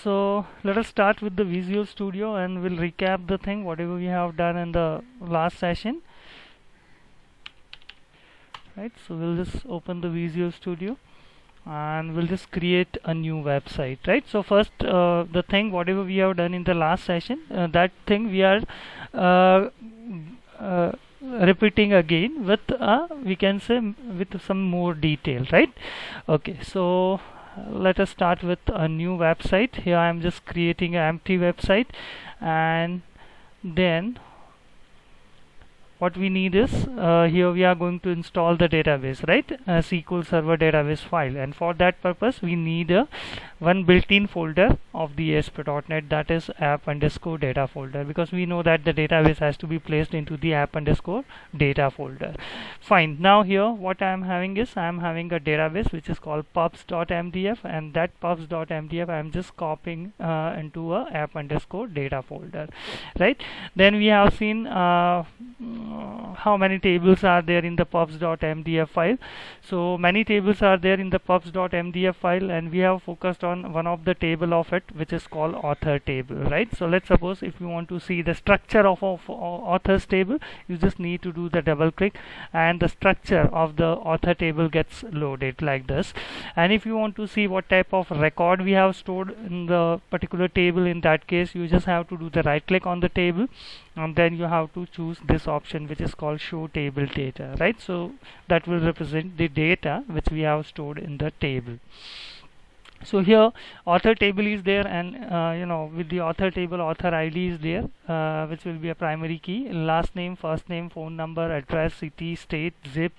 So let us start with the Visual Studio and we'll recap the thing whatever we have done in the last session. Right, so we'll just open the Visual Studio and we'll just create a new website. Right, so first the thing whatever we have done in the last session, that thing we are uh, repeating again with we can say with some more detail. Right, okay, so let us start with a new website. Here I am just creating an empty website, and then what we need is here we are going to install the database, right? A SQL Server database file, and for that purpose we need one built-in folder of the ASP.NET, that is app_data folder, because we know that the database has to be placed into the app_data folder. Fine. Now here what I am having is I am having a database which is called pubs.mdf, and that pubs.mdf I am just copying into a app_data folder, right? Then we have seen how many tables are there in the pubs.mdf file. So many tables are there in the pubs.mdf file, and we have focused on one of the table of it, which is called author table, right? So let's suppose if you want to see the structure of authors table, you just need to do the double click and the structure of the author table gets loaded like this. And if you want to see what type of record we have stored in the particular table, in that case you just have to do the right click on the table, and then you have to choose this option which is called show table data, right? So that will represent the data which we have stored in the table. So here author table is there, and with the author table author ID is there, which will be a primary key, last name, first name, phone number, address, city, state, zip,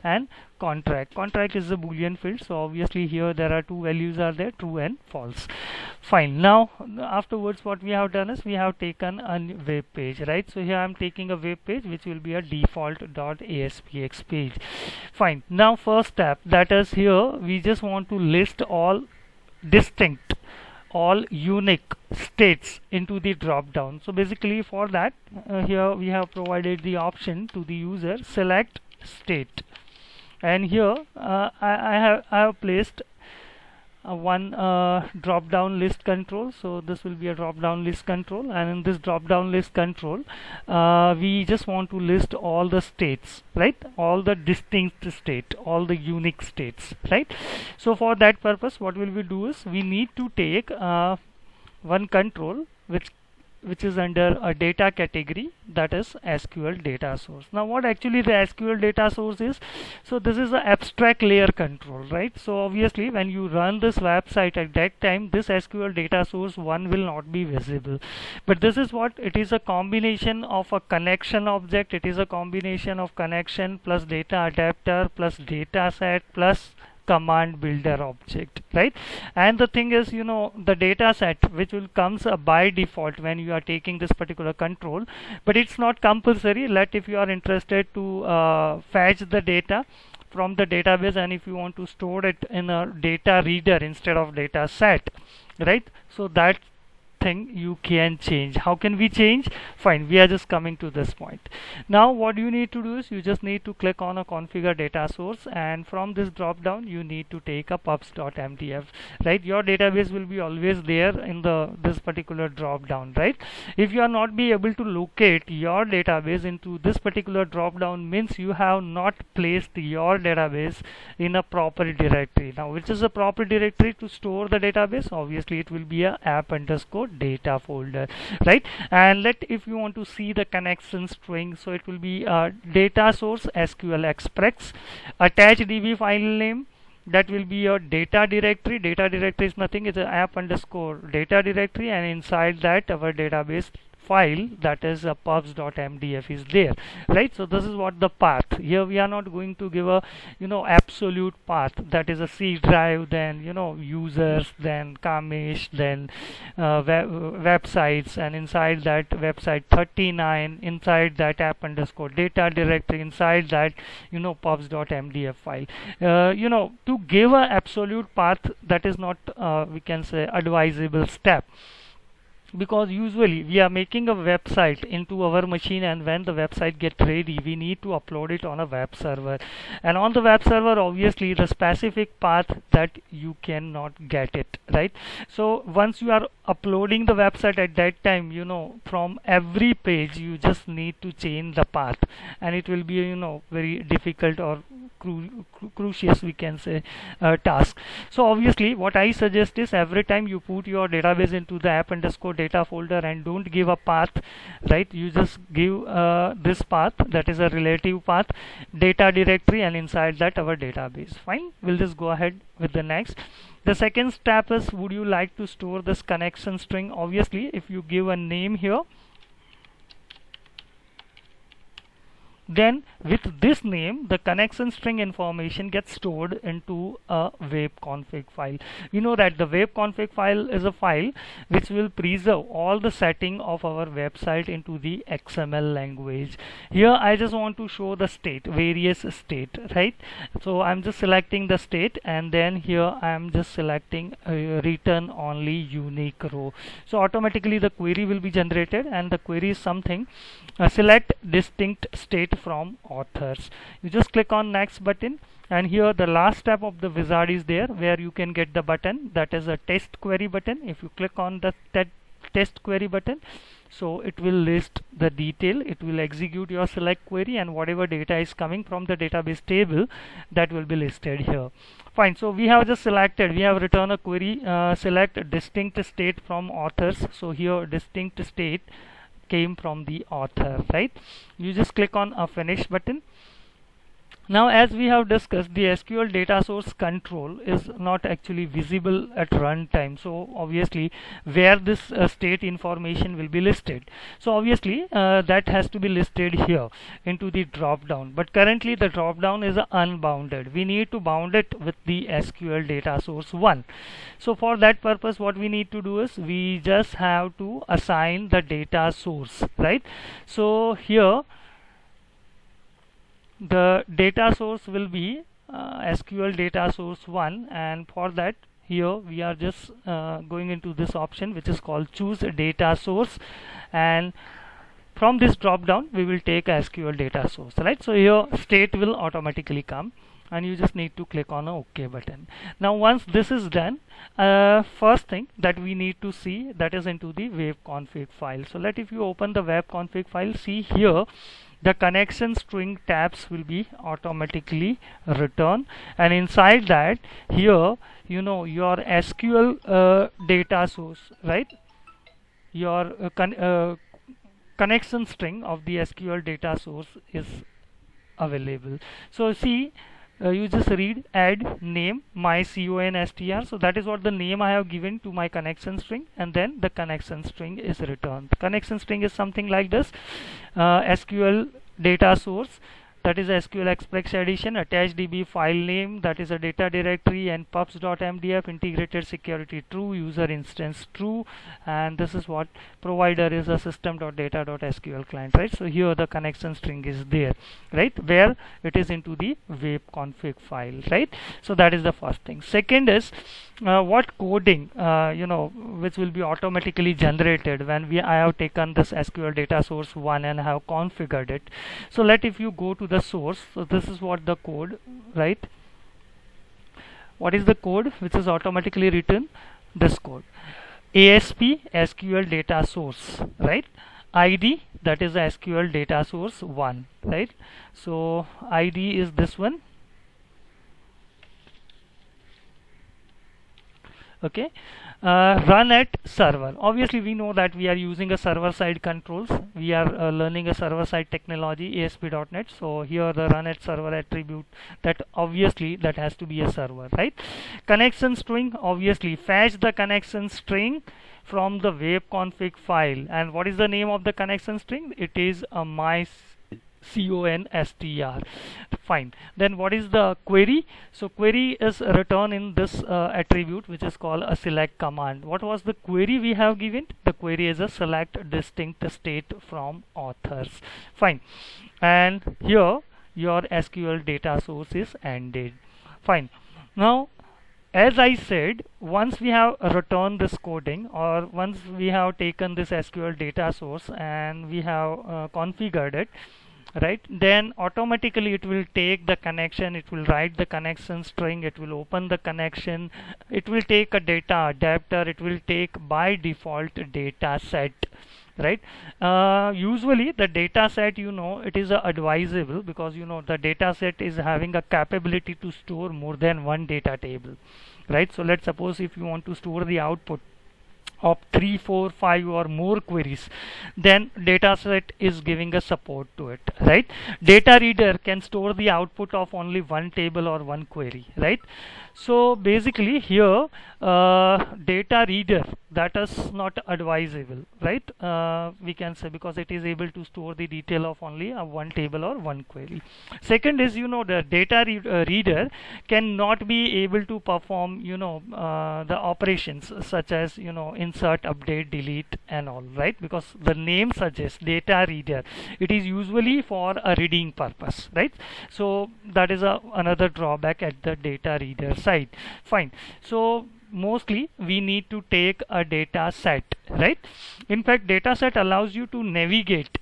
and contract. Contract is a boolean field, so obviously here there are two values are there, true and false. Fine. Now afterwards what we have done is we have taken a web page, right? So here I am taking a web page which will be a default.aspx page. Fine. Now first step, that is here we just want to list all distinct, all unique states into the drop down. So basically for that here we have provided the option to the user select state, and here I have placed one drop down list control. So this will be a drop down list control, and in this drop down list control we just want to list all the states, right? All the distinct state, all the unique states, right? So for that purpose what will we do is we need to take one control which is under a data category, that is SQL data source. Now what actually the SQL data source is? So this is the abstract layer control, right? So obviously when you run this website at that time, this SQL data source 1 will not be visible, but this is what it is, a combination of a connection object. It is a combination of connection plus data adapter plus data set plus command builder object, right? And the thing is, the data set which will comes by default when you are taking this particular control, but it's not compulsory. Let if you are interested to fetch the data from the database, and if you want to store it in a data reader instead of data set, right? So that thing you can change. How can we change? Fine, we are just coming to this point. Now what you need to do is you just need to click on a configure data source, and from this drop down you need to take a pubs.mdf, right? Your database will be always there in this particular drop down, right? If you are not be able to locate your database into this particular drop down, means you have not placed your database in a proper directory. Now which is a proper directory to store the database? Obviously it will be a app_data folder, right? And if you want to see the connection string, so it will be data source SQL express attach db file name, that will be your data directory. Data directory is nothing, it's an app_data directory, and inside that our database file, that is a pubs.mdf is there, right? So this is what the path. Here we are not going to give a absolute path, that is a C drive, then users, then Kamish, then websites, and inside that website 39, inside that app_data directory, inside that pubs.mdf file. To give a absolute path, that is not we can say advisable step. because usually we are making a website into our machine, and when the website gets ready we need to upload it on a web server, and on the web server obviously the specific path that you cannot get it, right? So once you are uploading the website, at that time, from every page you just need to change the path, and it will be, very difficult or crucious, we can say, task. So obviously what I suggest is, every time you put your database into the app underscore data folder, and don't give a path, right? You just give this path, that is a relative path, data directory, and inside that our database. Fine, we'll just go ahead with the next. The second step is, would you like to store this connection string? Obviously if you give a name here, then with this name the connection string information gets stored into a web config file. We know that the web config file is a file which will preserve all the setting of our website into the XML language. Here I just want to show the state, various state, right? So I'm just selecting the state, and then here I'm just selecting return only unique row. So automatically the query will be generated, and the query is something, select distinct state from authors. You just click on next button, and here the last step of the wizard is there, where you can get the button, that is a test query button. If you click on the test query button, so it will list the detail, it will execute your select query, and whatever data is coming from the database table, that will be listed here. Fine, so we have just selected, we have written a query, select distinct state from authors. So here distinct state came from the author, right? You just click on a finish button. Now, as we have discussed, the SQL data source control is not actually visible at runtime. So obviously where this state information will be listed, so obviously that has to be listed here into the drop down, but currently the drop down is unbounded. We need to bound it with the SQL data source 1. So for that purpose, what we need to do is, we just have to assign the data source, right? So here the data source will be SQL data source 1, and for that here we are just going into this option which is called choose data source, and from this drop down we will take SQL data source, right? So here state will automatically come, and you just need to click on a OK button. Now once this is done, first thing that we need to see, that is into the web config file. So if you open the web config file, see here the connection string tabs will be automatically returned, and inside that here your SQL data source, right? Your connection string of the SQL data source is available. So see, you just read add name my constr, so that is what the name I have given to my connection string, and then the connection string is returned. The connection string is something like this: SQL data source, that is SQL Express edition, attached DB file name, that is a data directory, and pubs.mdf, integrated security true, user instance true, and this is what provider is a system.data.sql client, right? So here the connection string is there, right, where it is into the web config file, right? So that is the first thing. Second is what coding which will be automatically generated when I have taken this SQL data source 1 and have configured it. So if you go to the source, so this is what the code, right? What is the code which is automatically written? This code, ASP SQL data source, right? ID, that is SQL data source 1, right? So ID is this one, okay. Run at server. Obviously we know that we are using a server side controls, we are learning a server side technology, ASP.NET. so here the run at server attribute, that obviously that has to be a server, right? Connection string, obviously fetch the connection string from the web config file, and what is the name of the connection string? It is a my constr. Fine. Then what is the query? So query is returned in this attribute which is called a select command. What was the query we have given? The query is a select distinct state from authors. Fine. And here your SQL data source is ended. Fine. Now as I said, once we have returned this coding, or once we have taken this SQL data source and we have configured it, right, then automatically it will take the connection, it will write the connection string, it will open the connection, it will take a data adapter, it will take by default data set, right. Usually the data set, it is advisable, because the data set is having a capability to store more than one data table, right. So let's suppose if you want to store the output of 3, 4, 5 or more queries, then dataset is giving a support to it, right. Data reader can store the output of only one table or one query, right. So basically here data reader, that is not advisable, right. We can say, because it is able to store the detail of only one table or one query. Second is, the data reader cannot be able to perform the operations such as insert, update, delete and all, right, because the name suggests data reader, it is usually for a reading purpose, right. So that is another drawback at the data reader side. Fine. So mostly we need to take a data set, right. In fact, data set allows you to navigate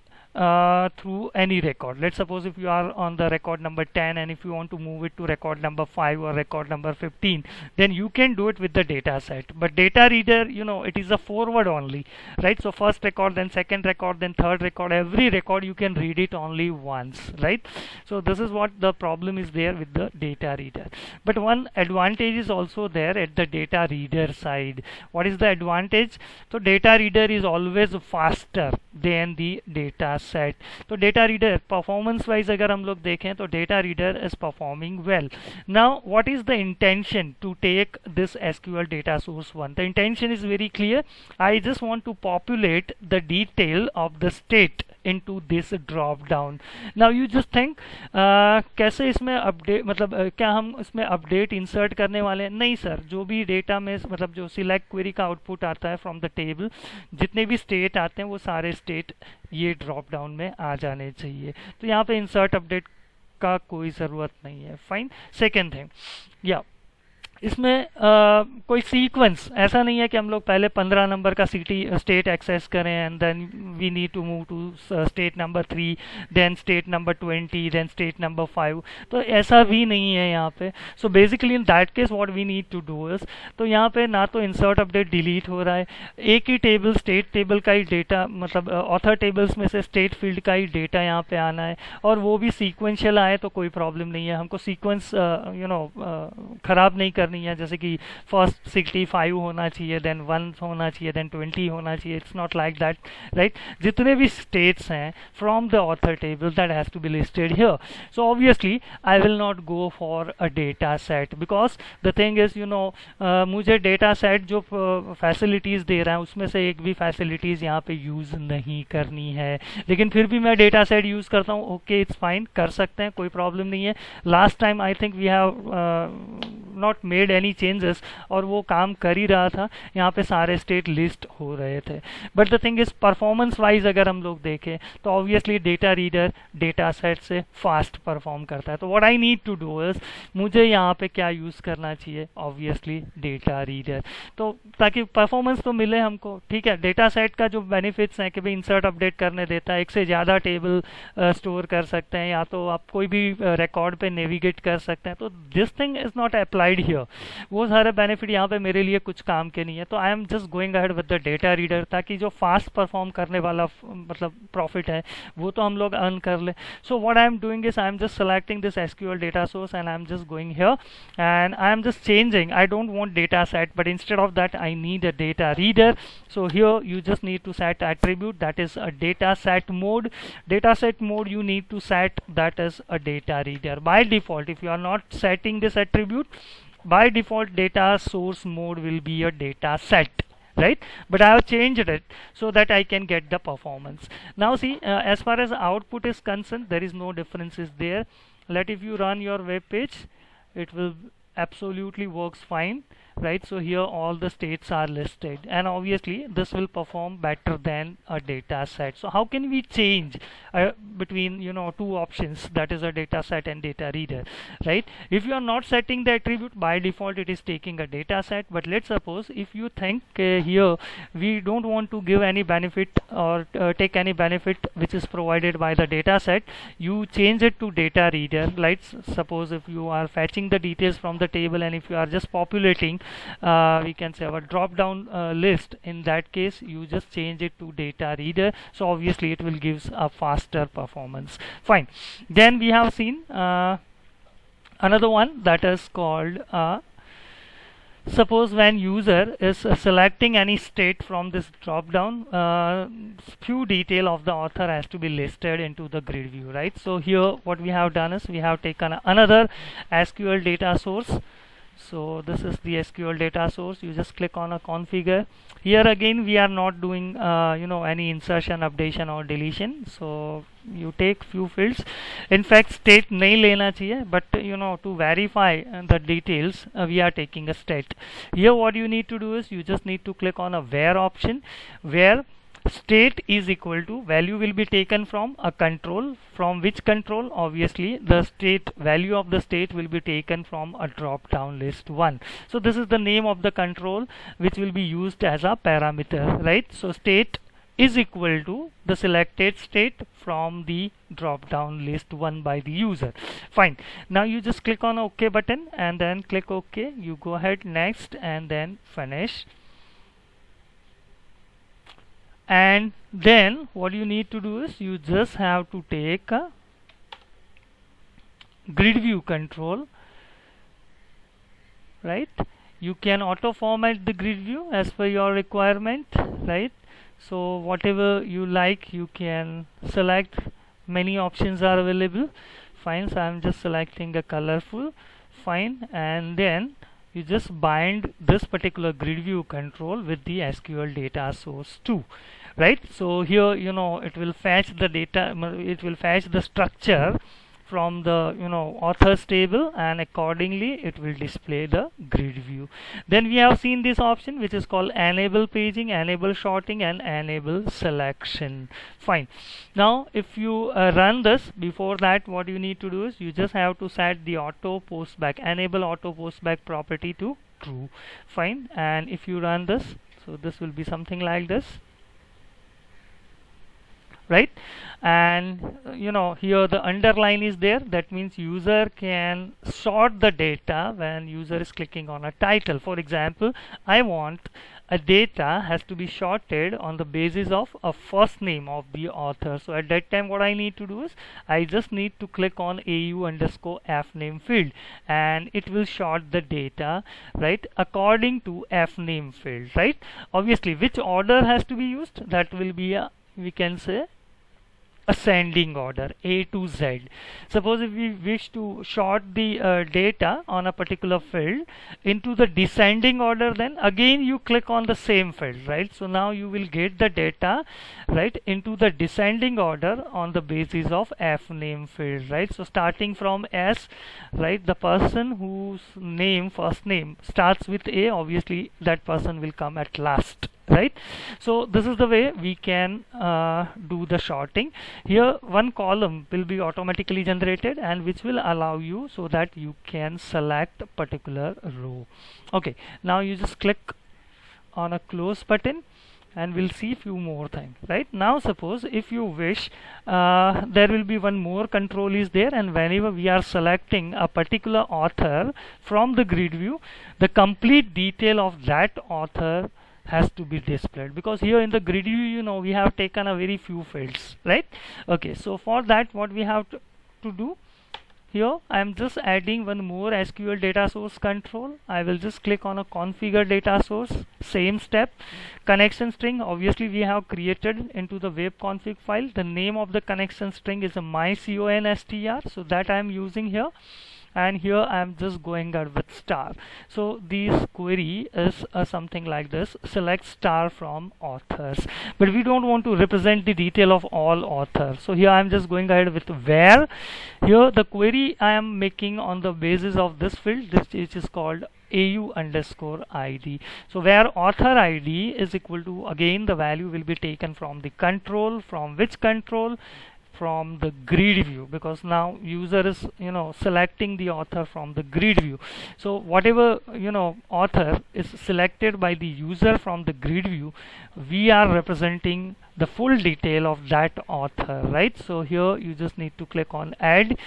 through any record. Let's suppose if you are on the record number 10 and if you want to move it to record number 5 or record number 15, then you can do it with the data set. But data reader, it is a forward only, right. So first record, then second record, then third record, every record you can read it only once, right. So this is what the problem is there with the data reader. But one advantage is also there at the data reader side. What is the advantage? So data reader is always faster than the data set. तो data reader performance wise अगर हम लोग देखें तो data reader is performing well. Now what is the intention to take this SQL data source 1? The intention is very clear. I just want to populate the detail of the state into this drop down. Now you just think कैसे इसमें update, मतलब क्या हम इसमें update insert करने वाले हैं? नहीं सर, जो भी डेटा में मतलब जो सिलेक्ट क्वेरी का आउटपुट आता है फ्रॉम द टेबल, जितने भी स्टेट आते हैं वो सारे स्टेट ये ड्रॉप डाउन में आ जाने चाहिए. तो यहाँ पे इंसर्ट अपडेट का कोई ज़रूरत नहीं है. फाइन. सेकेंड थिंग, या इसमें कोई सीक्वेंस ऐसा नहीं है कि हम लोग पहले 15 नंबर का स्टेट एक्सेस करें and then we need to move to state number 3, then state number 20, then state number 5. तो ऐसा भी नहीं है यहाँ पे. So basically in that case what we need to do is, तो यहाँ पे ना तो इंसर्ट अपडेट डिलीट हो रहा है, एक ही टेबल स्टेट टेबल का ही डेटा, मतलब ऑथर टेबल्स में से स्टेट फील्ड का ही डेटा यहाँ पे आना है, और वो भी सीक्वेंशियल आए तो कोई प्रॉब्लम नहीं है. हमको सीक्वेंस खराब नहीं करनी है, जैसे कि फर्स्ट 65 होना चाहिए, देन 1 होना चाहिए, देन 20 होना चाहिए. It's not like that, right. जितने भी स्टेट्स हैं from the author table that has to be listed here. So obviously I will not go for a data set, because the thing is मुझे data set जो facilities दे रहा है उसमें से एक भी फैसिलिटीज यहाँ पे यूज नहीं करनी है, लेकिन फिर भी मैं डेटा सेट यूज करता हूँ. ओके, इट्स फाइन, कर सकते हैं, कोई प्रॉब्लम नहीं है. Last time I think we have not made any changes और वो काम कर ही रहा था. यहाँ पे सारे स्टेट लिस्ट हो रहे थे. But the thing is performance wise अगर हम लोग देखें तो obviously data reader data set से फास्ट परफॉर्म करता है. तो what I need to do is, मुझे यहाँ पे क्या यूज करना चाहिए? Obviously data reader. तो ताकि परफॉर्मेंस तो मिले हमको, ठीक है. डेटा सेट का जो बेनिफिट्स हैं कि भाई इंसर्ट अपडेट करने देता है, एक से ज़्यादा टेबल स्टोर कर सकते हैं, या तो आप कोई भी रिकॉर्ड पे नेविगेट कर सकते हैं. तो this thing is not applied here. वो सारे बेनिफिट यहाँ पे मेरे लिए कुछ काम के नहीं है. तो आई am just going ahead with the data reader, ताकि जो फास्ट परफॉर्म करने वाला मतलब प्रॉफिट है वो तो हम लोग अर्न कर ले. So what I am doing is I am just selecting this SQL data source and I am just going here and I am just changing. I don't want data set, but instead of that I need a data reader. So here you just need to set attribute, that is a data set mode. Data set mode you need to set, that is a data reader. By default, if you are not setting this attribute, by default data source mode will be a data set, right? But I have changed it so that I can get the performance. Now see, as far as output is concerned, there is no differences there. Let if you run your web page, it will absolutely works fine. right? So here all the states are listed, and obviously this will perform better than a data set. So how can we change between two options, that is a data set and data reader, right? If you are not setting the attribute, by default it is taking a data set. But let's suppose if you think here we don't want to give any benefit or take any benefit which is provided by the data set, you change it to data reader. Let's suppose if you are fetching the details from the table, and if you are just populating we can say our drop down list, in that case you just change it to data reader. So obviously it will give a faster performance. Fine. Then we have seen another one that is called suppose when user is selecting any state from this drop down, few detail of the author has to be listed into the grid view, right? So here what we have done is we have taken another SQL data source. So this is the SQL data source. You just click on a configure. Here again we are not doing any insertion, updation or deletion. So you take few fields. In fact state nahi lena chahiye, but to verify the details we are taking a state. Here what you need to do is you just need to click on a where option, where state is equal to value will be taken from a control. From which control? Obviously the state value of the state will be taken from a drop down list 1. So this is the name of the control which will be used as a parameter, right? So state is equal to the selected state from the drop down list 1 by the user. Fine. Now you just click on OK button and then click OK. You go ahead next and then finish. And then what you need to do is you just have to take a grid view control, right? You can auto format the grid view as per your requirement, right? So whatever you like you can select. Many options are available. Fine. So I'm just selecting a colorful. Fine. And then you just bind this particular grid view control with the SQL data source 2, right? So here it will fetch the data, it will fetch the structure from the authors table, and accordingly it will display the grid view. Then we have seen this option which is called enable paging, enable sorting and enable selection. Fine. Now if you run this, before that what you need to do is you just have to set the auto postback, enable auto postback property to true. Fine. And if you run this, so this will be something like this, right? And here the underline is there, that means user can sort the data when user is clicking on a title. For example, I want a data has to be sorted on the basis of a first name of the author. So at that time what I need to do is I just need to click on AU_FNAME field and it will sort the data, right, according to FNAME field, right? Obviously which order has to be used, that will be a, we can say, ascending order, A to Z. Suppose if we wish to sort the data on a particular field into the descending order, then again you click on the same field, right? So now you will get the data, right, into the descending order on the basis of FNAME field, right? So starting from S, right, the person whose name, first name starts with A, obviously that person will come at last, right? So this is the way we can do the sorting. Here one column will be automatically generated and which will allow you so that you can select a particular row. Okay, now you just click on a close button and we'll see few more things, right? Now suppose if you wish, there will be one more control is there, and whenever we are selecting a particular author from the grid view, the complete detail of that author has to be displayed, because here in the grid view we have taken a very few fields, right? Okay, so for that what we have to do, here I am just adding one more SQL data source control. I will just click on a configure data source, same step, connection string, obviously we have created into the web config file. The name of the connection string is a myconstr, so that I am using here. And here I am just going out with star. So this query is something like this: select star from authors. But we don't want to represent the detail of all authors. So here I am just going ahead with where. Here the query I am making on the basis of this field, which is called AU underscore ID. So where author ID is equal to, again the value will be taken from the control. From which control? From the grid view, because now user is selecting the author from the grid view. So whatever author is selected by the user from the grid view, we are representing the full detail of that author, right? So here you just need to click on add,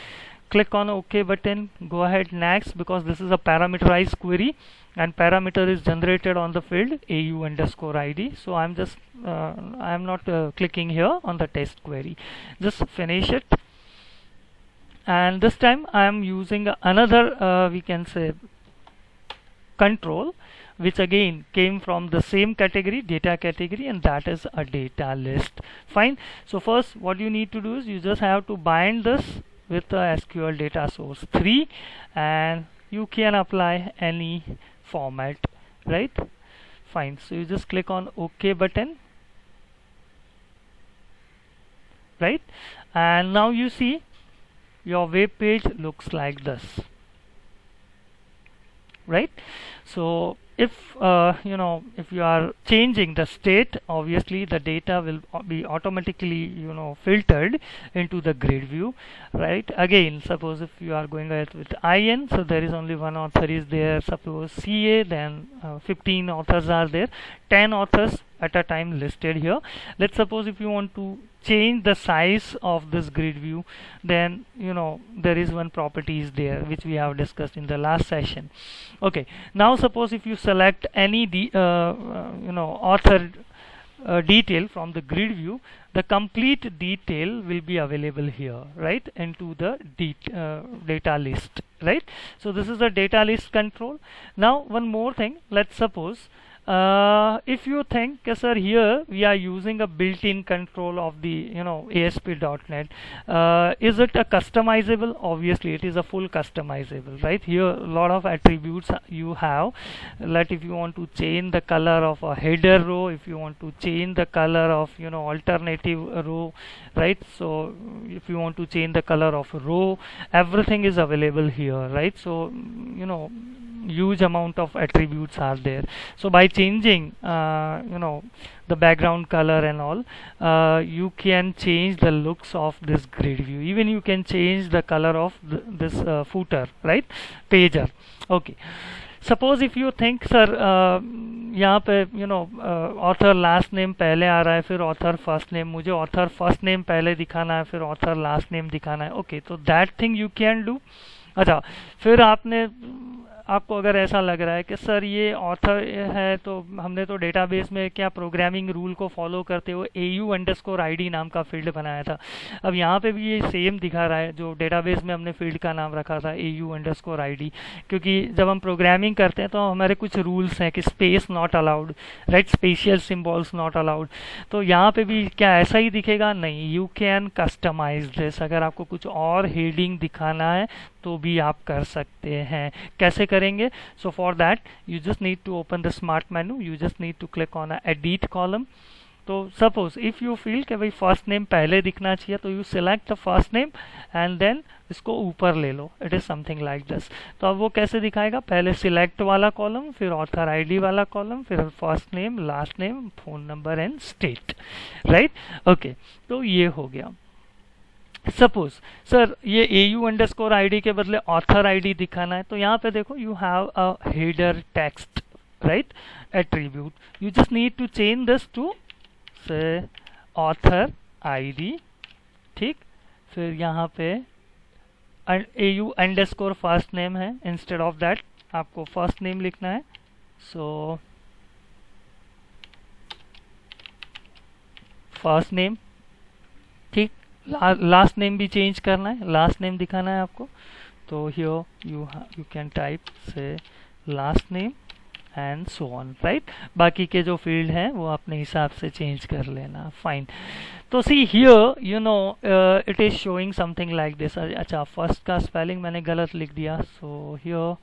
click on OK button, go ahead next, because this is a parameterized query and parameter is generated on the field AU underscore ID. So I'm just I'm not clicking here on the test query, just finish it. And this time I am using another we can say control, which again came from the same category, data category, and that is a data list. Fine. So first what you need to do is you just have to bind this with the SQL data source 3, and you can apply any format, right? Fine. So you just click on OK button, right? And now you see your web page looks like this, right? So if if you are changing the state, obviously the data will be automatically filtered into the grid view, right? Again, suppose if you are going ahead with IN, so there is only one author is there. Suppose CA, then 15 authors are there, 10 authors at a time listed here. Let's suppose if you want to change the size of this grid view, then there is one property is there which we have discussed in the last session. Okay, now suppose if you select any author detail from the grid view, the complete detail will be available here, right, into the data list, right? So this is the data list control. Now one more thing, let's suppose if you think, sir, here we are using a built-in control of the ASP.NET, is it a customizable? Obviously it is a full customizable, right? Here a lot of attributes you have, like if you want to change the color of a header row, if you want to change the color of alternative row, right? So if you want to change the color of a row, everything is available here, right? So huge amount of attributes are there. So by changing the background color and all, you can change the looks of this grid view. Even you can change the color of this footer, right, pager. Okay, suppose if you think, sir यहाँ पे author last name पहले आ रहा है, फिर author first name, मुझे author first name पहले दिखाना है, फिर ऑथर लास्ट नेम दिखाना है. ओके, तो that thing you can do. अच्छा, फिर आपको अगर ऐसा लग रहा है कि सर ये ऑथर है, तो हमने तो डेटाबेस में क्या प्रोग्रामिंग रूल को फॉलो करते हुए AU_ID नाम का फील्ड बनाया था. अब यहाँ पे भी ये सेम दिखा रहा है जो डेटाबेस में हमने फील्ड का नाम रखा था AU_ID, क्योंकि जब हम प्रोग्रामिंग करते हैं तो हमारे कुछ रूल्स हैं कि space not allowed, right, special symbols not allowed. तो यहाँ पे भी क्या ऐसा ही दिखेगा? नहीं, यू कैन कस्टमाइज दिस. अगर आपको कुछ और हेडिंग दिखाना है तो भी आप कर सकते हैं. कैसे करेंगे? So for that you just need to open the smart menu, you just need to click on edit column. तो सपोज इफ यू फील कि भाई फर्स्ट नेम पहले दिखना चाहिए, तो you select the first name and then इसको ऊपर ले लो. It is something like this. तो अब वो कैसे दिखाएगा? पहले सिलेक्ट वाला कॉलम, फिर ऑथर आईडी वाला कॉलम, फिर first name, last name, phone number and state, right. Okay, तो ये हो गया. सपोज सर ये AU_ID के बदले ऑथर आईडी दिखाना है, तो यहाँ पे देखो you have a header text, right, attribute. You just need to change this to say author ID, ठीक. फिर यहाँ पे AU_first name है, इंस्टेड ऑफ दैट आपको फर्स्ट नेम लिखना है. सो फर्स्ट नेम, ठीक. लास्ट नेम भी चेंज करना है, लास्ट नेम दिखाना है आपको, तो here you can type say last name and so on, right. बाकी के जो फील्ड हैं वो अपने हिसाब से चेंज कर लेना. फाइन. तो see here it is showing something like this. अच्छा, फर्स्ट का स्पेलिंग मैंने गलत लिख दिया. So here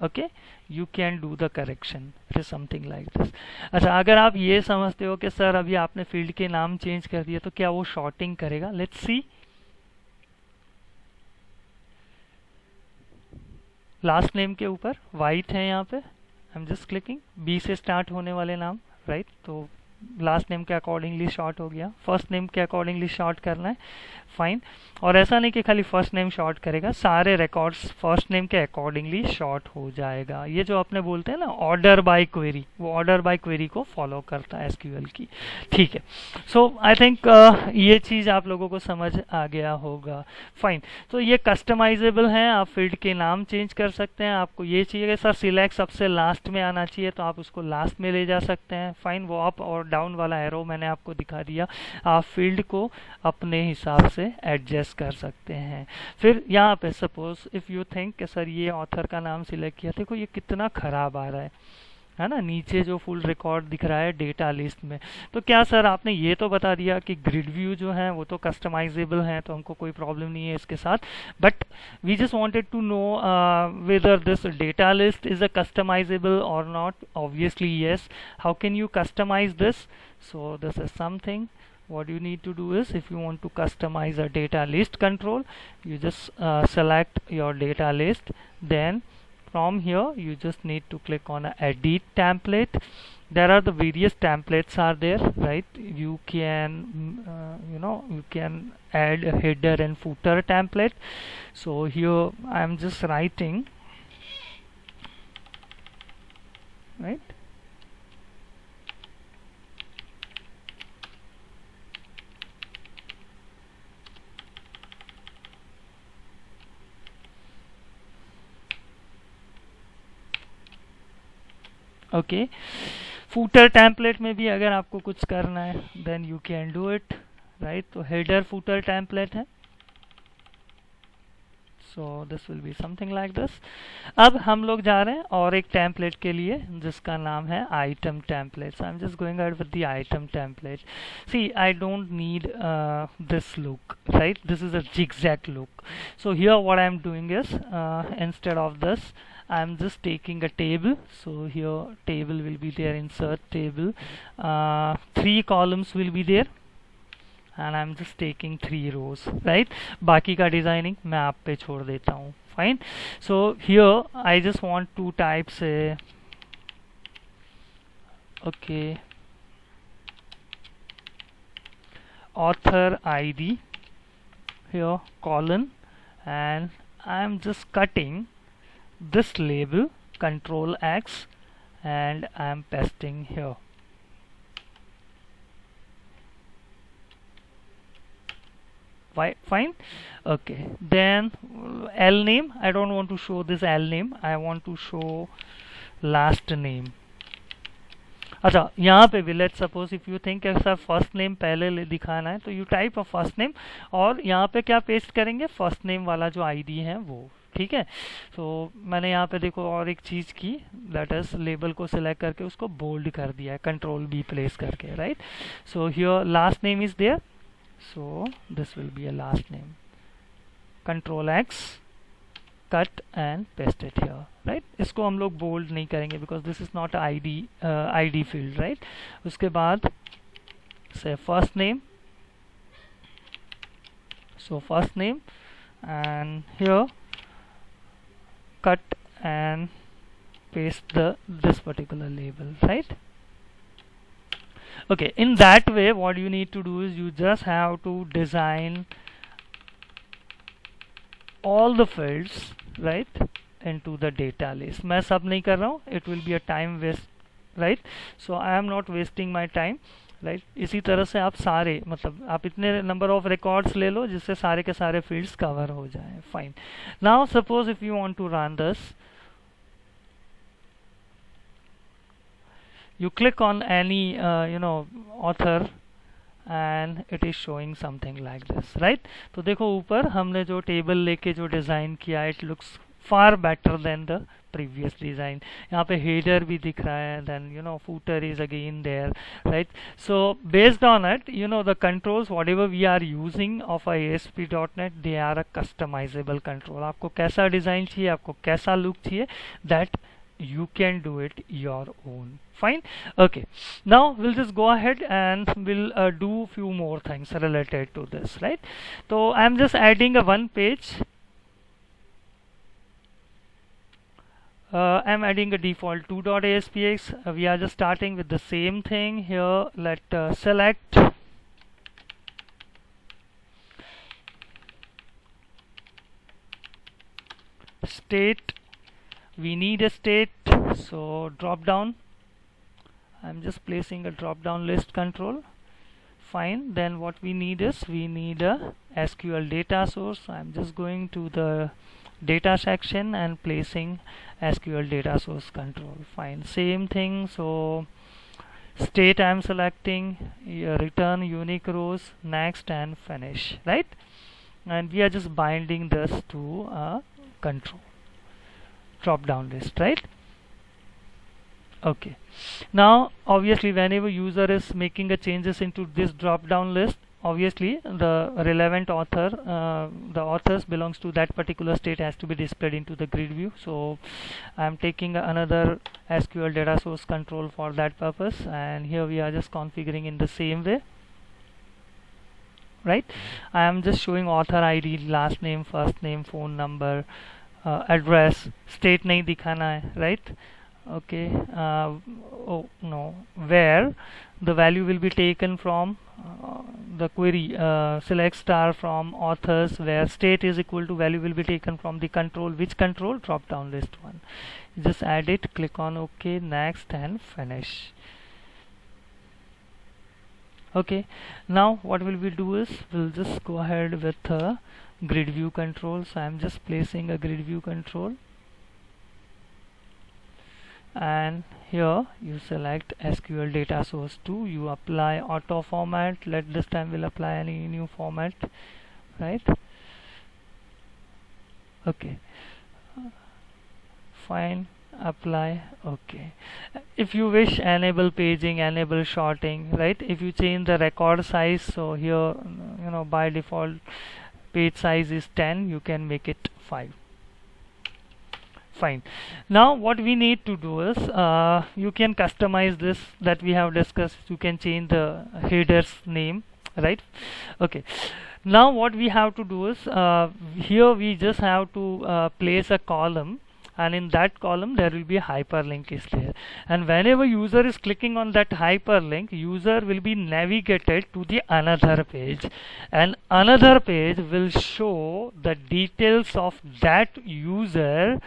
okay, you can do the correction. It is something like this. अच्छा, अगर आप ये समझते हो कि सर अभी आपने फील्ड के नाम चेंज कर दिया, तो क्या वो शॉर्टिंग करेगा? Let's see. लास्ट नेम के ऊपर वाइट है यहाँ पे, I am just clicking, B से स्टार्ट होने वाले नाम, राइट। तो लास्ट नेम के अकॉर्डिंगली शॉर्ट हो गया, फर्स्ट नेम के अकॉर्डिंगली शॉर्ट करना है, फाइन। और ऐसा नहीं कि खाली फर्स्ट नेम शॉर्ट करेगा, सारे रिकॉर्ड्स फर्स्ट नेम के अकॉर्डिंगली शॉर्ट हो जाएगा। ये जो अपने बोलते हैं ना ऑर्डर बाय क्वेरी, वो ऑर्डर बाय क्वेरी को फॉलो करता है एसक्यूएल की, ठीक है। सो आई थिंक ये चीज़ आप लोगों को समझ आ गया होगा, फाइन। तो ये कस्टमाइजेबल है, आप फील्ड के नाम चेंज कर सकते हैं। आपको ये चाहिए सर सिलेक्ट सबसे लास्ट में आना चाहिए, तो आप उसको लास्ट में ले जा सकते हैं, फाइन। वो अप और डाउन वाला एरो मैंने आपको दिखा दिया, आप फील्ड को अपने हिसाब से एडजस्ट कर सकते हैं। फिर यहाँ पे सपोज इफ़ यू थिंक कि सर ये ऑथर का नाम सिलेक्ट किया, देखो ये कितना ख़राब आ रहा है ना, नीचे जो फुल रिकॉर्ड दिख रहा है डेटा लिस्ट में। तो क्या सर आपने ये तो बता दिया कि ग्रिड व्यू जो है वो तो कस्टमाइजेबल है, तो हमको कोई प्रॉब्लम नहीं है इसके साथ, but we just wanted to know whether this data list is a customizable or not. Obviously yes, how can you customize this? So this is something what you need to do is, if you want to customize a data list control, you just select your data list, then from here you just need to click on a edit template. There are the various templates are there, right? You can you can add a header and footer template. So here I am just writing, right? Okay, footer template में भी अगर आपको कुछ करना है then you can do it, right. तो header footer template है, so this will be something like this. अब हम लोग जा रहे हैं और एक टेम्पलेट के लिए जिसका नाम है item template. I am just going ahead with the item template. See I don't need this look, right, this is a zigzag look. So here what I am doing is instead of this I am just taking a table. So here table will be there, insert table, 3 columns will be there and I am just taking 3 rows, right? बाकी का designing मैं आप पे छोड़ देता हूँ, fine. So here I just want to type say okay, author ID here colon, and I am just cutting this label, control X, and I am pasting here. Fine. Okay, then L name, I don't want to show this L name, I want to show last name. अच्छा, यहाँ पे भी let suppose if you think sir first name पहले दिखाना है, तो you type of first name और यहाँ पे क्या पेस्ट करेंगे, फर्स्ट नेम वाला जो आईडी है वो, ठीक है। तो मैंने यहाँ पे देखो और एक चीज़ की, दैट इज लेबल को सिलेक्ट करके उसको बोल्ड कर दिया है, कंट्रोल बी प्लेस करके, right. So here last name is there, so this will be a last name, control X, cut and paste it here, right. इसको हम लोग बोल्ड नहीं करेंगे because this is not ID field, right. उसके बाद से first name, so first name and here cut and paste this particular label, right? Okay, in that way what you need to do is you just have to design all the fields, right, into the data list. मैं सब नहीं कर रहा हूँ, it will be a time waste, right? So I am not wasting my time, right. इसी तरह से आप सारे मतलब आप इतने नंबर ऑफ रिकॉर्ड्स ले लो जिससे सारे के सारे फील्ड्स कवर हो जाए, fine. Now suppose if you want to run this, you click on any author and it is showing something like this, right? तो देखो ऊपर हमने जो टेबल लेके जो डिज़ाइन किया, it looks far better than the previous design. यहाँ पे header भी दिख रहा है, then footer is again there, right? So based on it, the controls whatever we are using of a ASP.NET, they are a customizable control. आपको कैसा design चाहिए, आपको कैसा लुक चाहिए, that you can do it your own, fine. Okay, now we'll just go ahead and we'll do few more things related to this, right? So I'm just adding a one page, I'm adding a default 2.aspx. We are just starting with the same thing here. Let select state. We need a state, so drop down. I'm just placing a drop down list control. Fine. Then what we need is we need a SQL data source. I'm just going to the data section and placing SQL data source control. Fine. Same thing. So state I'm selecting, return unique rows, next, and finish, right? And we are just binding this to a control drop down list, right? Okay. Now obviously whenever user is making a changes into this drop down list, obviously the relevant author, the authors belongs to that particular state has to be displayed into the grid view. So I'm taking another SQL data source control for that purpose, and here we are just configuring in the same way, right? I am just showing author ID, last name, first name, phone number, address, state nahi dikhana hai, right? Okay. Oh no, where the value will be taken from the query, select star from authors, where state is equal to value will be taken from the control. Which control? Drop down list one. Just add it, click on OK, next, and finish. Okay. Now what will we do is we'll just go ahead with a grid view control. So I'm just placing a grid view control, and here you select SQL data source 2, you apply auto format. Let this time we'll apply any new format, right? Okay, fine, apply. Okay, if you wish, enable paging, enable sorting, right? If you change the record size, so here by default page size is 10, you can make it 5. Fine. Now what we need to do is you can customize this that we have discussed. You can change the header's name, right? Okay. Now what we have to do is here we just have to place a column, and in that column there will be a hyperlink is there, and whenever user is clicking on that hyperlink, user will be navigated to the another page, and another page will show the details of that user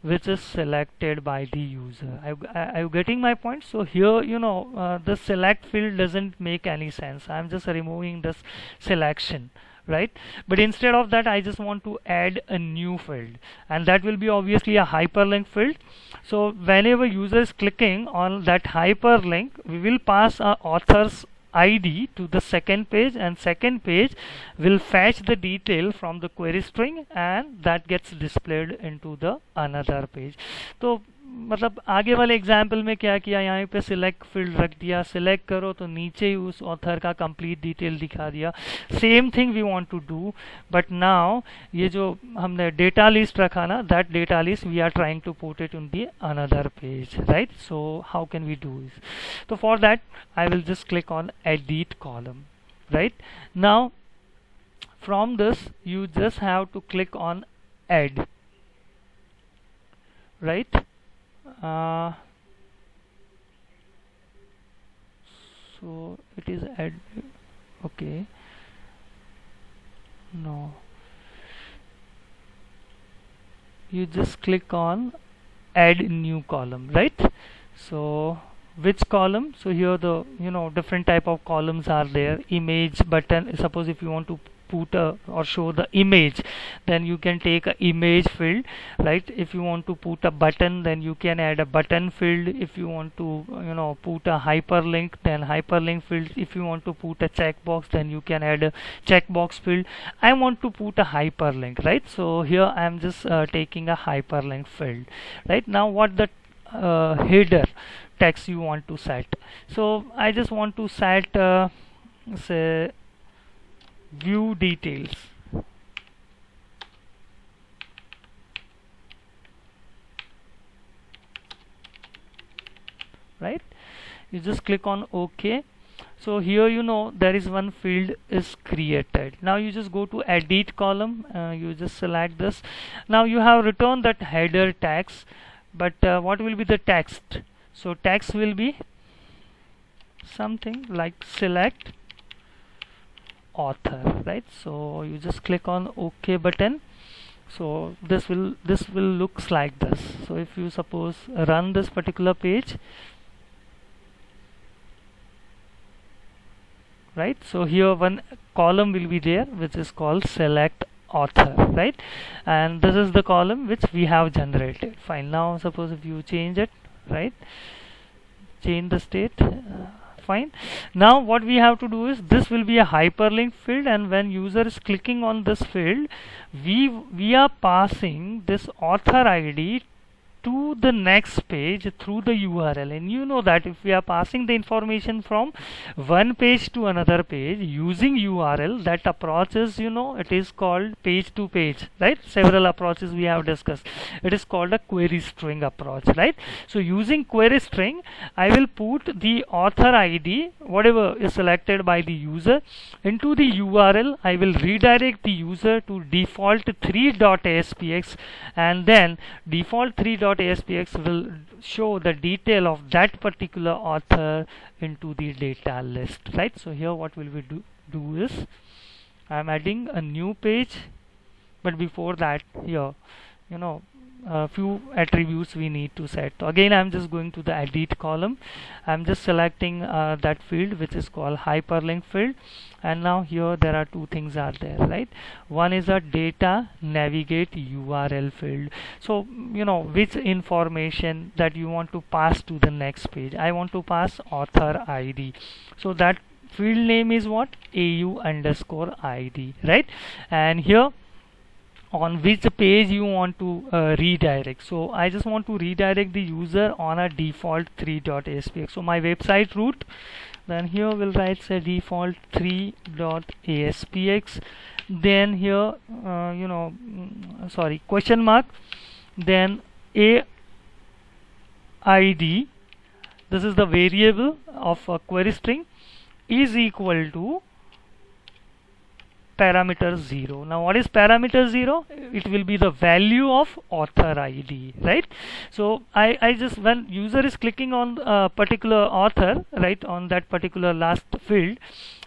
which is selected by the user. Are you getting my point? So here the select field doesn't make any sense. I'm just removing this selection, right? But instead of that, I just want to add a new field, and that will be obviously a hyperlink field. So whenever user is clicking on that hyperlink, we will pass our author's ID to the second page, and second page will fetch the detail from the query string, and that gets displayed into the another page. तो मतलब आगे वाले example में क्या किया, यहाँ पे select field रख दिया, सिलेक्ट करो तो नीचे ही उस ऑथर का कंप्लीट डिटेल दिखा दिया. Same thing we want to do, but now ये जो हमने डेटा लिस्ट रखा ना, that data list we are trying to put it in the another page, right? So how can we do this? तो for that I will just click on edit column, right? Now from this you just have to click on add, right? So it is add. Okay, no, you just click on add new column, right? So which column? So here the different type of columns are there. Image, button. Suppose if you want to put or show the image, then you can take a image field, right? If you want to put a button, then you can add a button field. If you want to put a hyperlink, then hyperlink field. If you want to put a checkbox, then you can add a checkbox field. I want to put a hyperlink, right? So here I am just taking a hyperlink field, right? Now what the header text you want to set? So I just want to set say view details, right? You just click on OK. So here there is one field is created. Now you just go to edit column, you just select this. Now you have returned that header text, but what will be the text? So text will be something like select author, right? So you just click on OK button. So this will looks like this. So if you suppose run this particular page, right, so here one column will be there which is called select author, right, and this is the column which we have generated. Fine. Now suppose if you change it, right, change the state, fine. Now what we have to do is, this will be a hyperlink field, and when user is clicking on this field, we are passing this author ID to the next page through the URL. And you know that if we are passing the information from one page to another page using URL, that approach is, you know, it is called page to page, right? Several approaches we have discussed. It is called a query string approach, right? So using query string, I will put the author ID, whatever is selected by the user, into the URL. I will redirect the user to default3.aspx, and then default3.aspx will show the detail of that particular author into the data list, right? So here what will we do is, I am adding a new page, but before that, here, you know, a few attributes we need to set. So again, I'm just going to the edit column. I'm just selecting that field which is called hyperlink field, and now here there are two things are there, right? One is a data navigate URL field. So you know which information that you want to pass to the next page. I want to pass author ID, so that field name is what? AU_ID, right? And here on which page you want to redirect. So I just want to redirect the user on a default3.aspx. So my website root, then here we'll write say default3.aspx, then here question mark, then AID, this is the variable of a query string, is equal to parameter 0. Now what is parameter 0? It will be the value of author ID, right? So I just, when user is clicking on a particular author, right, on that particular last field,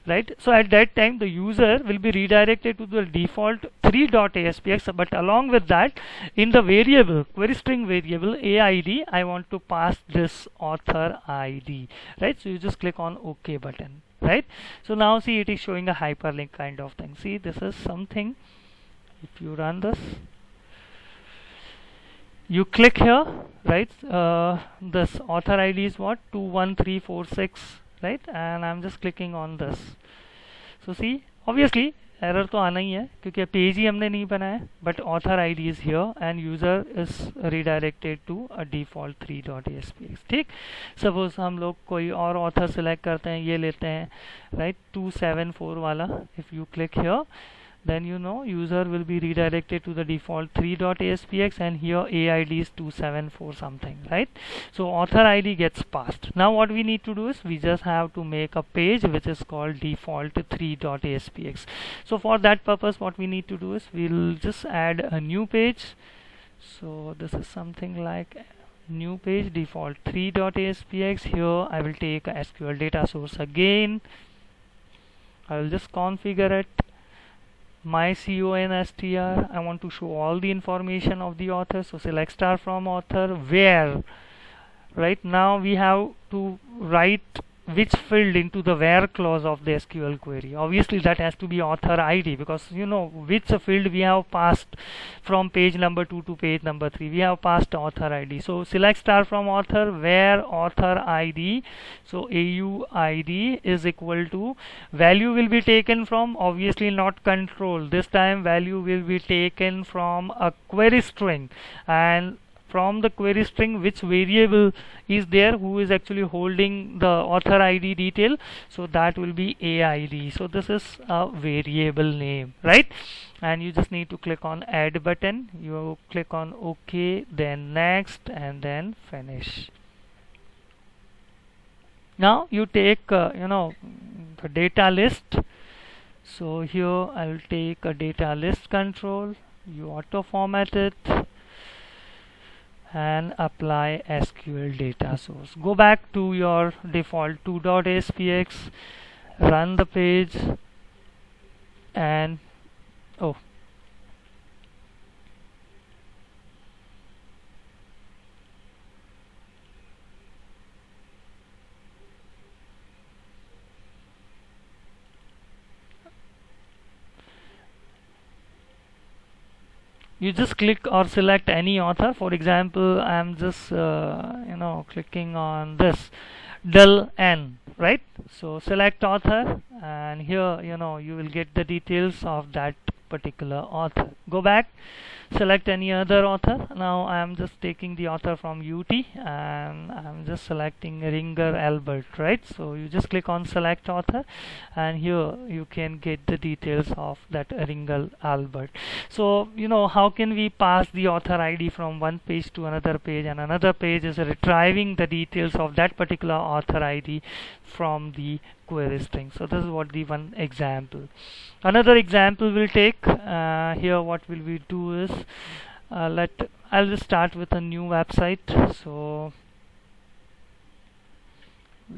right, so at that time the user will be redirected to the default 3.aspx, but along with that, in the variable query string variable AID, I want to pass this author ID, right? So you just click on OK button, right? So now see, it is showing a hyperlink kind of thing. See, this is something, if you run this, you click here, right, this author ID is what? 21346, right? And I'm just clicking on this. So see, obviously error तो आना ही है क्योंकि page ही हमने नहीं बनाया, but author ID is here and user is redirected to a default 3.aspx. ठीक, suppose हम लोग कोई और ऑथर सेलेक्ट करते हैं, ये लेते हैं, राइट, 274 वाला. If you click here, then you know user will be redirected to the default 3.aspx, and here AID is 274 something, right? So author ID gets passed. Now what we need to do is, we just have to make a page which is called default 3.aspx. So for that purpose, what we need to do is, we'll just add a new page. So this is something like new page default 3.aspx. Here I will take a SQL data source again. I will just configure it. My constr, I want to show all the information of the author, so select star from author, where, right, now we have to write which field into the where clause of the SQL query. Obviously that has to be author ID, because you know which field we have passed from page number 2 to page number 3, we have passed author ID. So select star from author, where author ID, so AUID is equal to, value will be taken from, obviously not control, this time value will be taken from a query string, and from the query string which variable is there who is actually holding the author ID detail, so that will be AID. So this is a variable name, right? And you just need to click on add button, you click on OK, then next, and then finish. Now you take the data list. So here I'll take a data list control, you auto format it, and apply SQL data source. Go back to your default 2.aspx, run the page, and oh, you just click or select any author. For example, I'm just clicking on this Del N, right? So select author, and here you will get the details of that particular author. Go back, select any other author. Now I am just taking the author from UT, and I'm just selecting Ringer Albert, right? So you just click on select author, and here you can get the details of that Ringer Albert. So how can we pass the author ID from one page to another page, and another page is retrieving the details of that particular author ID from the query string. So this is what the one example. Another example we'll take here. What will we do is I'll just start with a new website. So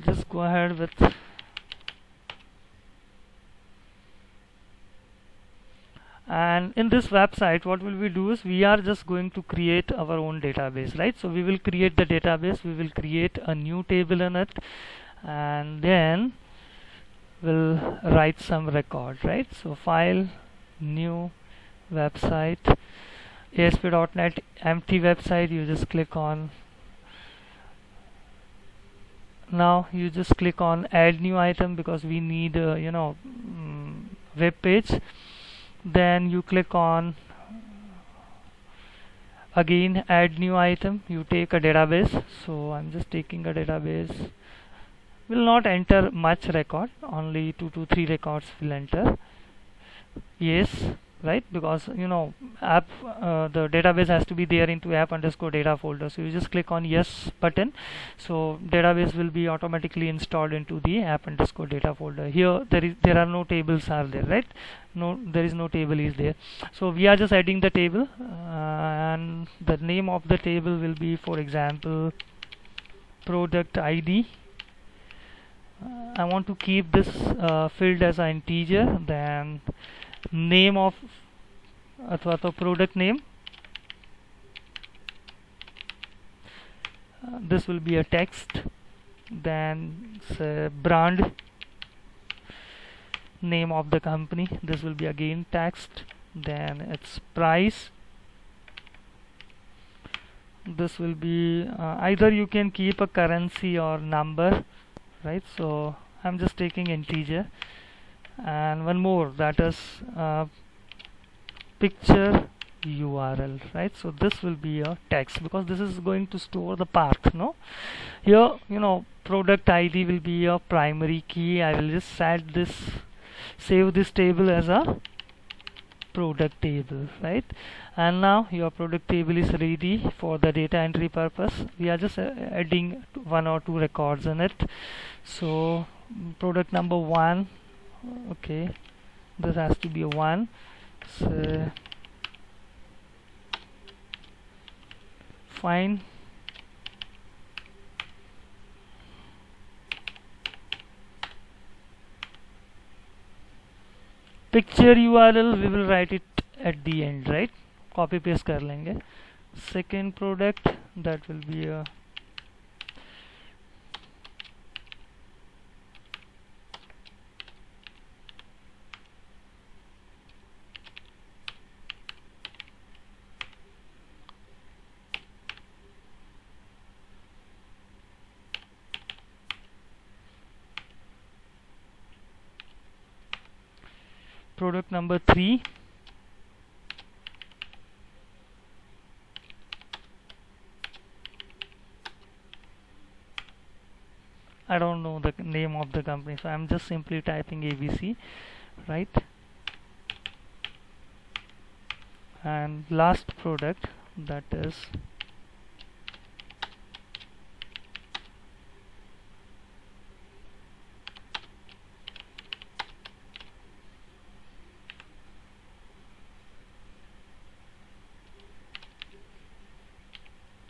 just go ahead with and in this website what will we do is we are just going to create our own database, right? So we will create the database, we will create a new table in it, and then we'll write some record, right? So file, new website, ASP.NET empty website. You just click on, now you just click on add new item because we need web page. Then you click on again add new item. You take a database, so I'm just taking a database. Will not enter much record, only 2 to 3 records will enter. Yes, right? Because app the database has to be there into app_data folder. So you just click on yes button, so database will be automatically installed into the app_data folder. Here there are no tables are there, right? No, there is no table is there. So we are just adding the table, and the name of the table will be, for example, product ID. I want to keep this field as an integer. Then name of अथवा product name, this will be a text. Then say brand, name of the company, this will be again text. Then its price, this will be either you can keep a currency or number, right? So I'm just taking integer. And one more, that is picture URL, right? So this will be a text because this is going to store the path. No, here product ID will be a primary key. I will just save this table as a product table, right? And now your product table is ready for the data entry purpose. We are just adding 1 or 2 records in it. So product number 1, okay, this has to be a 1. So fine, picture URL we will write it at the end, right? Copy paste कर लेंगे. Second product, that will be a product number 3. I don't know the name of the company, so I'm just simply typing ABC, right? And last product, that is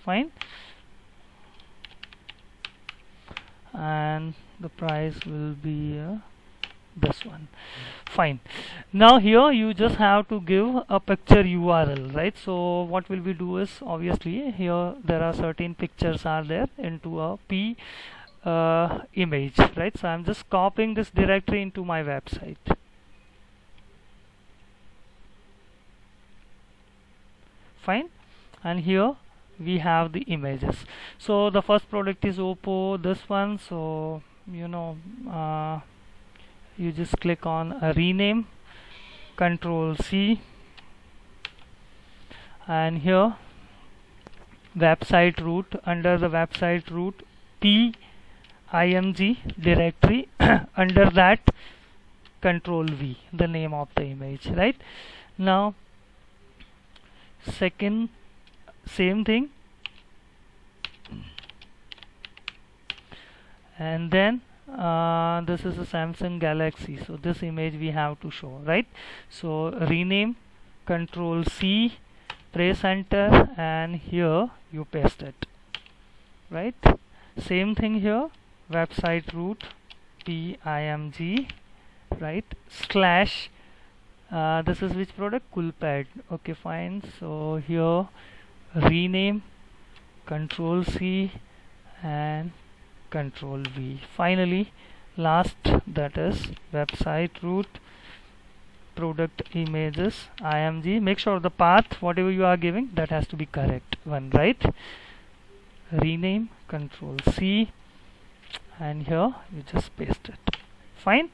fine, and the price will be this one, fine. Now here you just have to give a picture URL, right? So what will we do is, obviously here there are certain pictures are there into a p image, right? So I'm just copying this directory into my website, fine, and here we have the images. So the first product is Oppo, this one. So you know, you just click on a rename, Control C, and here website root, under the website root PIMG directory under that Control V, the name of the image, right? Now second, same thing, and then this is a Samsung Galaxy, so this image we have to show, right? So rename, Control C, press enter, and here you paste it, right? Same thing here, website root PIMG, right, slash this is which product? Coolpad. Okay, fine. So here rename, Control C, and Control V. Finally last, that is website root product images IMG. Make sure the path whatever you are giving, that has to be correct one, right? Rename, Control C, and here you just paste it, fine.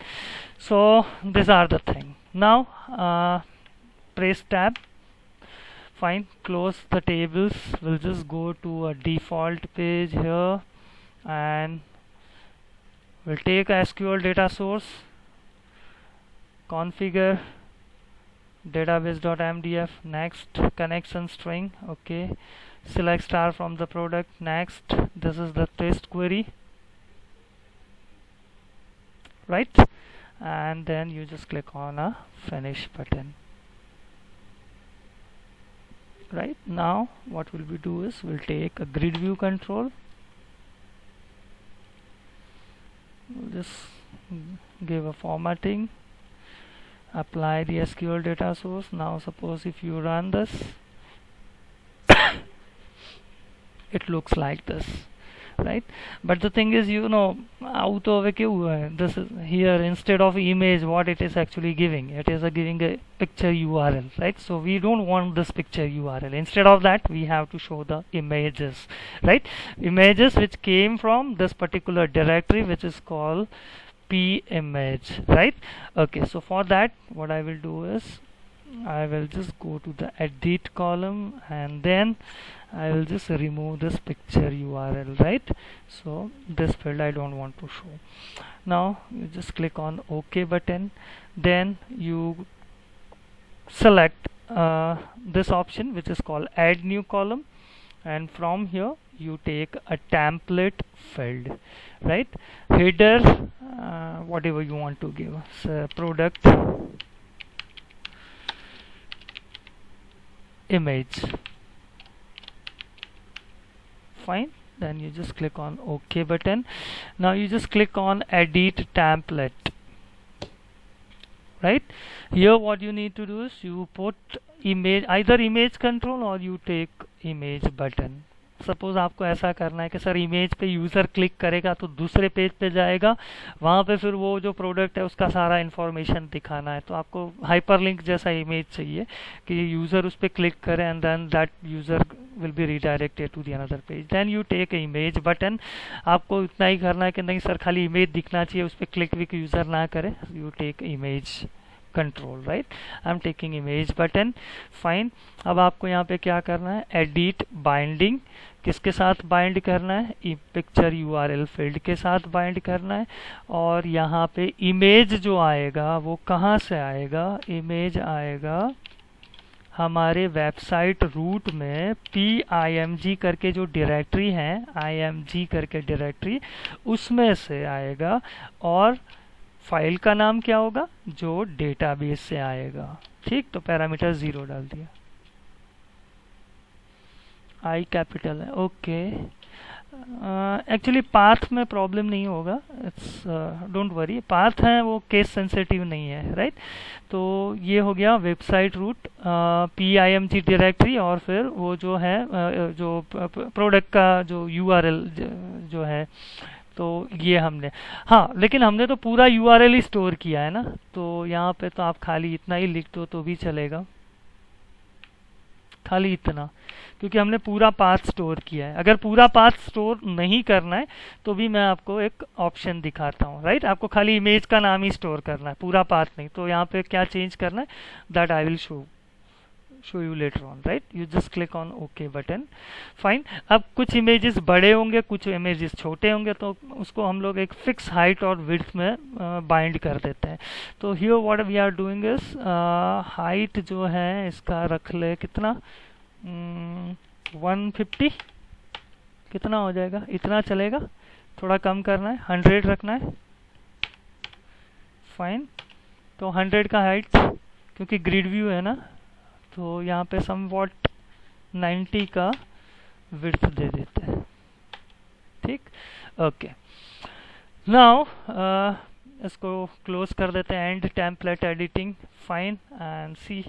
So these are the thing. Now press tab, fine, close the tables. We'll just go to a default page here, and we'll take a SQL data source, configure database.mdf, next connection string, okay, select star from the product, next, this is the test query, right? And then you just click on a finish button. Right now what will we do is, we'll take a grid view control, we'll just give a formatting, apply the SQL data source. Now suppose if you run this, it looks like this, right? But the thing is, you know, this is here, instead of image, what it is actually giving, it is giving a picture URL, right? So we don't want this picture URL. Instead of that, we have to show the images, right? Images which came from this particular directory, which is called PImage, right? Okay, so for that, what I will do is, I will just go to the edit column, and then I will just remove this picture URL, right? So this field I don't want to show. Now you just click on OK button, then you select this option which is called add new column, and from here you take a template field, right? Header, whatever you want to give, so product image, fine. Then you just click on OK button. Now you just click on edit template, right? Here what you need to do is, you put image, either image control or you take image button. Suppose आपको ऐसा करना है कि sir image पे user click करेगा तो दूसरे page पे जाएगा, वहाँ पे फिर वो जो प्रोडक्ट है उसका सारा इन्फॉर्मेशन दिखाना है, तो आपको हाइपरलिंक जैसा इमेज चाहिए कि यूज़र उस पर क्लिक करे and then that user will be redirected to the another page. Then you take image button. आपको इतना ही करना है कि नहीं सर खाली इमेज दिखना चाहिए, उस पर क्लिक भी यूज़र ना करे. You take image control, right. I am taking image button, fine. अब आपको यहाँ पे क्या करना है, एडिट बाइंडिंग. किसके साथ बाइंड करना है, पिक्चर यूआरएल फील्ड के साथ बाइंड करना है. और यहाँ पे इमेज जो आएगा वो कहाँ से आएगा, इमेज आएगा हमारे वेबसाइट रूट में PIMG करके जो डायरेक्टरी है, IMG करके डायरेक्टरी, उसमें से आएगा. और फाइल का नाम क्या होगा, जो डेटाबेस से आएगा. ठीक, तो पैरामीटर 0 डाल दिया. आई कैपिटल है, ओके। एक्चुअली पाथ में प्रॉब्लम नहीं होगा, इट्स डोंट वरी, पाथ है वो केस सेंसिटिव नहीं है, राइट। तो ये हो गया वेबसाइट रूट, PIMG डायरेक्टरी, और फिर वो जो है जो प्रोडक्ट का जो URL जो है, तो ये हमने, हाँ लेकिन हमने तो पूरा URL ही स्टोर किया है ना, तो यहाँ पे तो आप खाली इतना ही लिख दो तो भी चलेगा, खाली इतना, क्योंकि हमने पूरा पाथ स्टोर किया है। अगर पूरा पाथ स्टोर नहीं करना है तो भी मैं आपको एक ऑप्शन दिखाता हूँ, राइट। आपको खाली इमेज का नाम ही स्टोर करना है, पूरा पाथ नहीं। तो यहाँ पे क्या चेंज करना है, that I will show you later on, right. You just click on okay button, fine. अब कुछ इमेजेस बड़े होंगे, कुछ इमेजेस छोटे होंगे, तो उसको हम लोग एक फिक्स हाइट और विड्थ में बाइंड कर देते हैं। तो here what we are doing is, height जो है इसका रख ले कितना, 150, कितना हो जाएगा, इतना चलेगा, थोड़ा कम करना है, 100 रखना है, फाइन। तो 100 का हाइट, क्योंकि ग्रिड व्यू है ना, तो यहाँ पे समवॉट 90 का विड्थ दे देते हैं, ठीक, ओके। नाउ इसको क्लोज कर देते हैं, and template editing, fine, and see,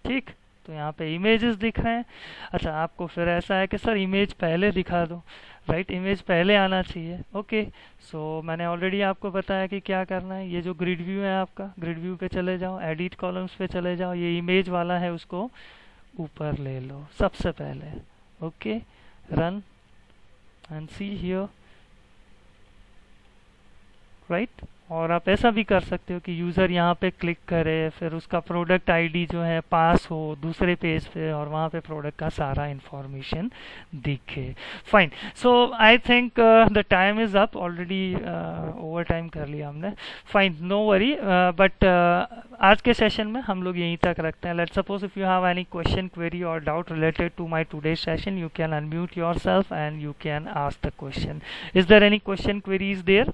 ठीक। तो यहाँ पे इमेजेस दिख रहे हैं। अच्छा, आपको फिर ऐसा है कि सर इमेज पहले दिखा दो, राइट, इमेज पहले आना चाहिए, ओके। सो मैंने ऑलरेडी आपको बताया कि क्या करना है। ये जो ग्रिड व्यू है आपका, ग्रिड व्यू पे चले जाओ, एडिट कॉलम्स पे चले जाओ, ये इमेज वाला है उसको ऊपर ले लो सबसे पहले, okay, run and see here, right. और आप ऐसा भी कर सकते हो कि यूज़र यहाँ पे क्लिक करे, फिर उसका प्रोडक्ट आईडी जो है पास हो दूसरे पेज पे, और वहाँ पे प्रोडक्ट का सारा इंफॉर्मेशन दिखे, fine. So I think the time is up, already over time कर लिया हमने, फाइन, नो वरी। बट आज के सेशन में हम लोग यहीं तक रखते हैं। Let's suppose if you have any question, query or doubt related to my today session, you can unmute yourself and you can ask the question. Is there any question, query is there?